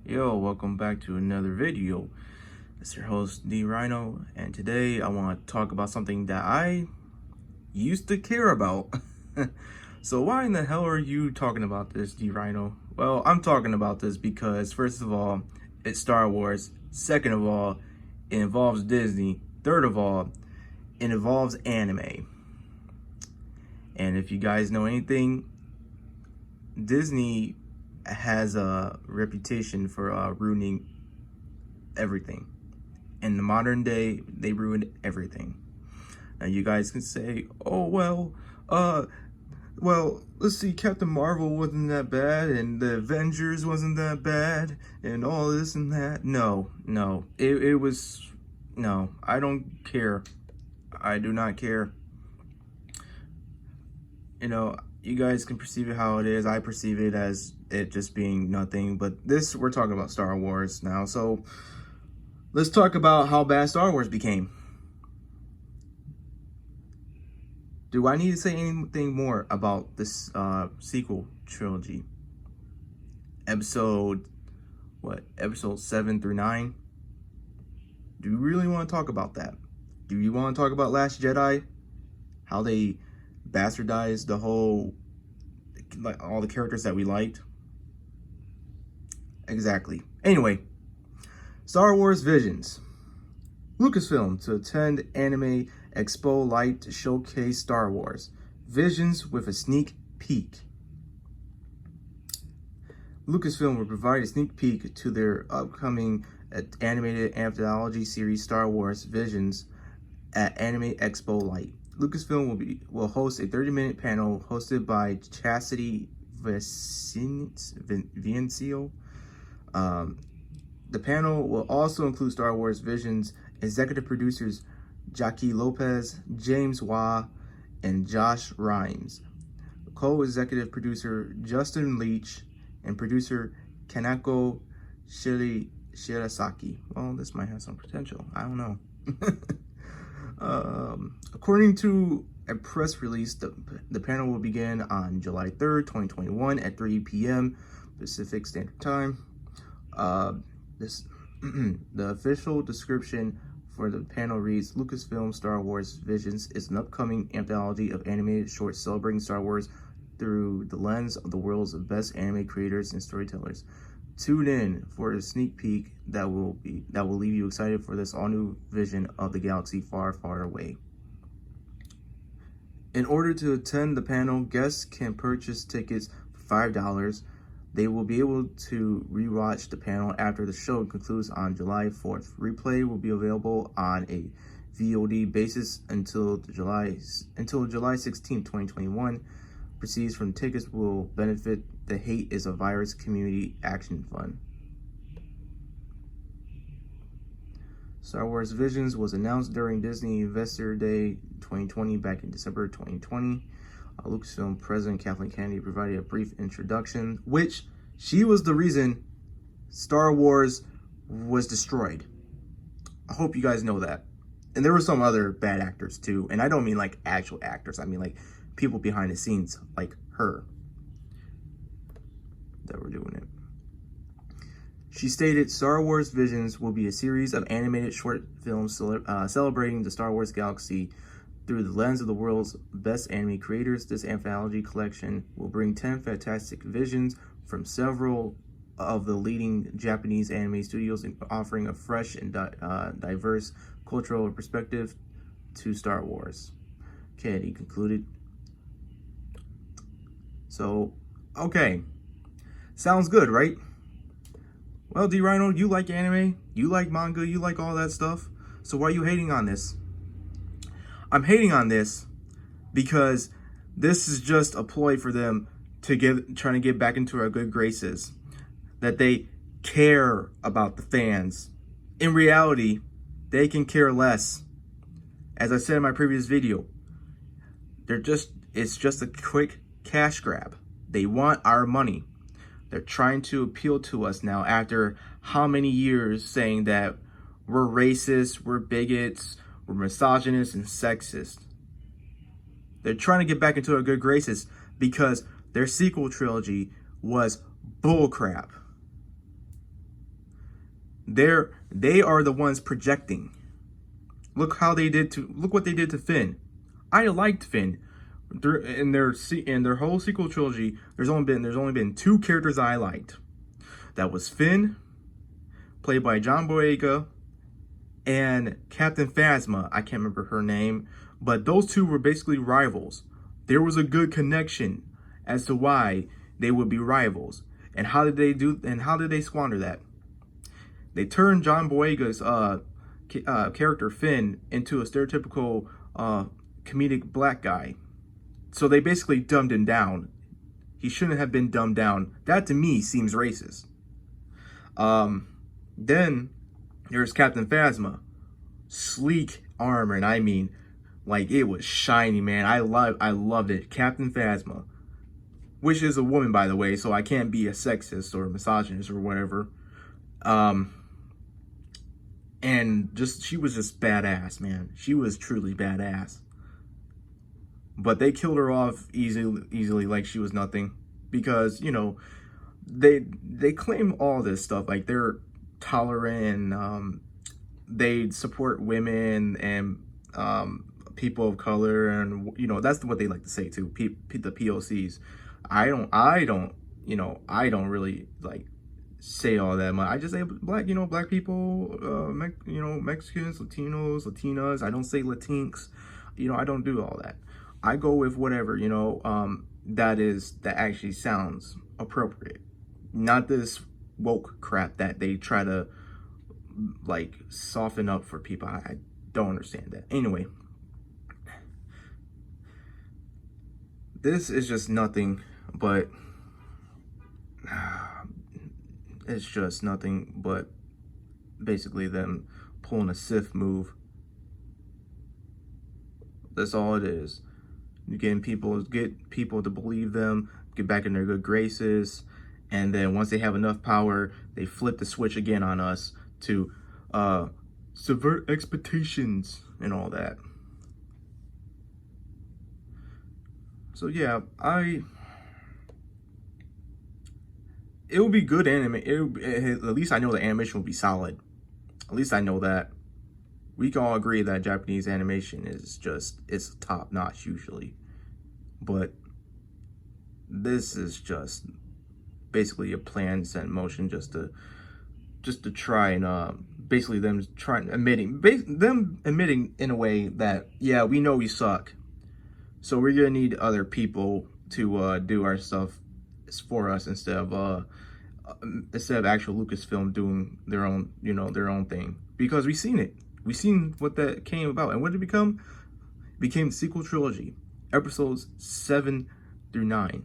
Yo, welcome back to another video. It's your host D Rhino, and today I want to talk about something that I used to care about. So why in the hell are you talking about this, D Rhino? Well, I'm talking about this because first of all, it's Star Wars. Second of all, it involves Disney. Third of all, it involves anime. And if you guys know anything, Disney has a reputation for ruining everything. In the modern day, they ruined everything. Now you guys can say, "Oh well, let's see, Captain Marvel wasn't that bad, and the Avengers wasn't that bad, and all this and that." No, it was no. I don't care. I do not care. You guys can perceive it how it is. I perceive it as it just being nothing. But we're talking about Star Wars now. So let's talk about how bad Star Wars became. Do I need to say anything more about this sequel trilogy? Episode 7 through 9? Do you really want to talk about that? Do you want to talk about Last Jedi? How they bastardized all the characters that we liked? Exactly. Anyway, Star Wars Visions. Lucasfilm to attend Anime Expo Light to showcase Star Wars. Visions with a sneak peek. Lucasfilm will provide a sneak peek to their upcoming animated anthology series Star Wars Visions at Anime Expo Light. Lucasfilm will host a 30-minute panel hosted by Chastity Viencio. The panel will also include Star Wars Visions executive producers Jackie Lopez, James Waugh, and Josh Rhimes, co-executive producer Justin Leach, and producer Kanako Shirasaki. Well, this might have some potential. I don't know. According to a press release, the panel will begin on July 3rd, 2021 at 3 p.m. Pacific Standard Time. The official description for the panel reads, Lucasfilm Star Wars Visions is an upcoming anthology of animated shorts celebrating Star Wars through the lens of the world's best anime creators and storytellers. Tune in for a sneak peek that will leave you excited for this all-new vision of the galaxy far, far away. In order to attend the panel, guests can purchase tickets for $5. They will be able to rewatch the panel after the show concludes on July 4th. Replay will be available on a VOD basis until July 16, 2021. Proceeds from tickets will benefit the Hate is a Virus Community Action Fund. Star Wars Visions was announced during Disney Investor Day 2020 back in December 2020. Lucasfilm President Kathleen Kennedy provided a brief introduction, which she was the reason Star Wars was destroyed. I hope you guys know that. And there were some other bad actors too. And I don't mean like actual actors. I mean like people behind the scenes like her that were doing it. She stated Star Wars Visions will be a series of animated short films celebrating the Star Wars galaxy through the lens of the world's best anime creators. This anthology collection will bring 10 fantastic visions from several of the leading Japanese anime studios, offering a fresh and diverse cultural perspective to Star Wars. Kennedy concluded. So, okay. Sounds good, right? Well, D Rhino, you like anime, you like manga, you like all that stuff. So why are you hating on this? I'm hating on this because this is just a ploy for them to trying to get back into our good graces. That they care about the fans. In reality, they can care less. As I said in my previous video, it's just a quick cash grab. They want our money. They're trying to appeal to us now after how many years saying that we're racist, we're bigots, we're misogynist and sexist. They're trying to get back into our good graces because their sequel trilogy was bullcrap. They are the ones projecting. Look what they did to Finn. I liked Finn. In their whole sequel trilogy, there's only been two characters I liked. That was Finn, played by John Boyega, and Captain Phasma. I can't remember her name, but those two were basically rivals. There was a good connection as to why they would be rivals. And how did they squander that? They turned John Boyega's character Finn into a stereotypical comedic black guy. So they basically dumbed him down. He shouldn't have been dumbed down. That to me seems racist. Then there's Captain Phasma. Sleek armor, and I mean, like, it was shiny, man. I loved it. Captain Phasma. Which is a woman, by the way, so I can't be a sexist or a misogynist or whatever. And she was just badass, man. She was truly badass. But they killed her off easily like she was nothing. Because, you know, they claim all this stuff. Like, they're tolerant and they support women and people of color. And, you know, that's what they like to say, too. The POCs. I don't really, like, say all that much. I just say black people, Mexicans, Latinos, Latinas. I don't say Latinx. I don't do all that. I go with whatever, that actually sounds appropriate. Not this woke crap that they try to, like, soften up for people. I don't understand that. Anyway, this is just nothing but, it's just nothing but basically them pulling a Sith move. That's all it is. You get people to believe them, get back in their good graces, and then once they have enough power, they flip the switch again on us to subvert expectations and all that. So yeah, it will be good anime. At least I know the animation will be solid. At least I know that. We can all agree that Japanese animation it's top notch usually. But this is just basically a plan set in motion just to try and basically them admitting in a way that, yeah, we know we suck. So we're gonna need other people to do our stuff for us instead of actual Lucasfilm doing their own thing. Because we've seen it. We've seen what that came about. And what did it become? It became the sequel trilogy. Episodes 7 through 9.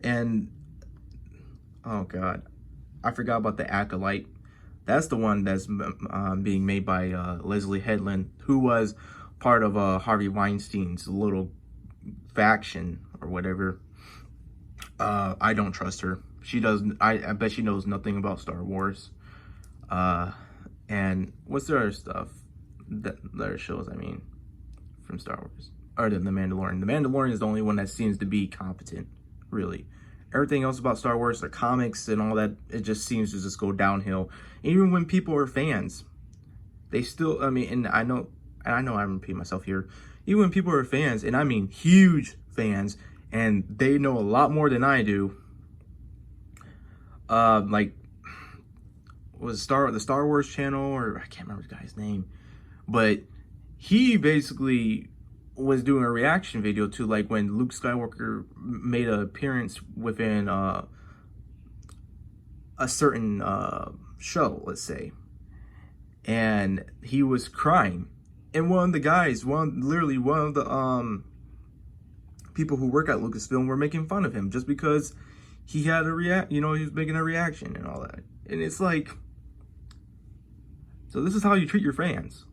And, oh God, I forgot about the Acolyte. That's the one that's being made by Leslie Headland, who was part of Harvey Weinstein's little faction or whatever. I don't trust her. She doesn't. I bet she knows nothing about Star Wars. And what's the other stuff? The other shows, I mean, from Star Wars. Other than The Mandalorian. The Mandalorian is the only one that seems to be competent, really. Everything else about Star Wars, their comics and all that, it just seems to just go downhill. Even when people are fans, they still, I mean, and I know I'm repeating myself here. Even when people are fans, and I mean huge fans, and they know a lot more than I do, like, was the Star Wars channel, or I can't remember the guy's name, but he basically was doing a reaction video to, like, when Luke Skywalker made an appearance within a certain show, let's say, and he was crying, and one of the people who work at Lucasfilm were making fun of him just because he had he was making a reaction and all that. And it's like, so this is how you treat your fans.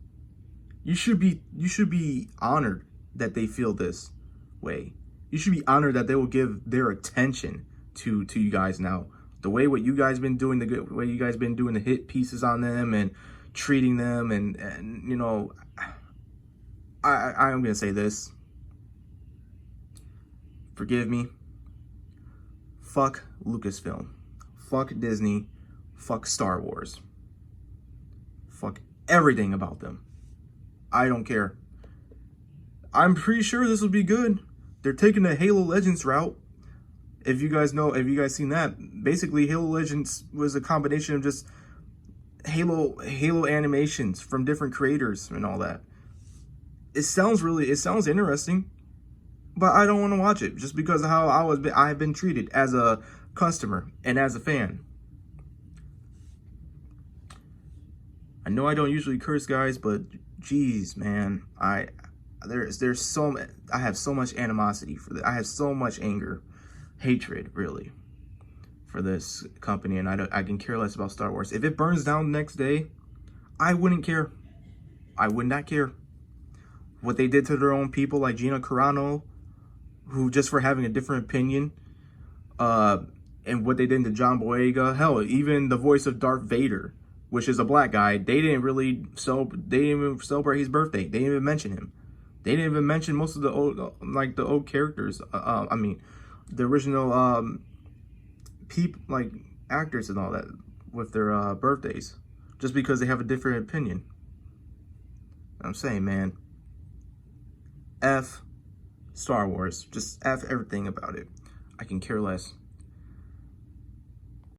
You should be honored that they feel this way. You should be honored that they will give their attention to you guys now. The way what you guys been doing, the way you guys been doing the hit pieces on them and treating them, and I'm gonna say this. Forgive me. Fuck Lucasfilm. Fuck Disney. fuck Star Wars. Fuck everything about them. I don't care. I'm pretty sure this will be good. They're taking the Halo Legends route. If you guys seen that, basically Halo Legends was a combination of just Halo animations from different creators and all that. It sounds interesting, but I don't want to watch it just because of how I've been treated as a customer and as a fan. I know I don't usually curse, guys, but geez, man, I have so much animosity for this. I have so much anger, hatred, really, for this company, and I can care less about Star Wars. If it burns down the next day, I wouldn't care. I would not care. What they did to their own people, like Gina Carano, who just for having a different opinion, and what they did to John Boyega, hell, even the voice of Darth Vader, which is a black guy, they didn't even celebrate his birthday. They didn't even mention him. They didn't even mention most of the old characters. I mean, the original actors and all that with their birthdays, just because they have a different opinion. I'm saying, man, F Star Wars. Just F everything about it. I can care less.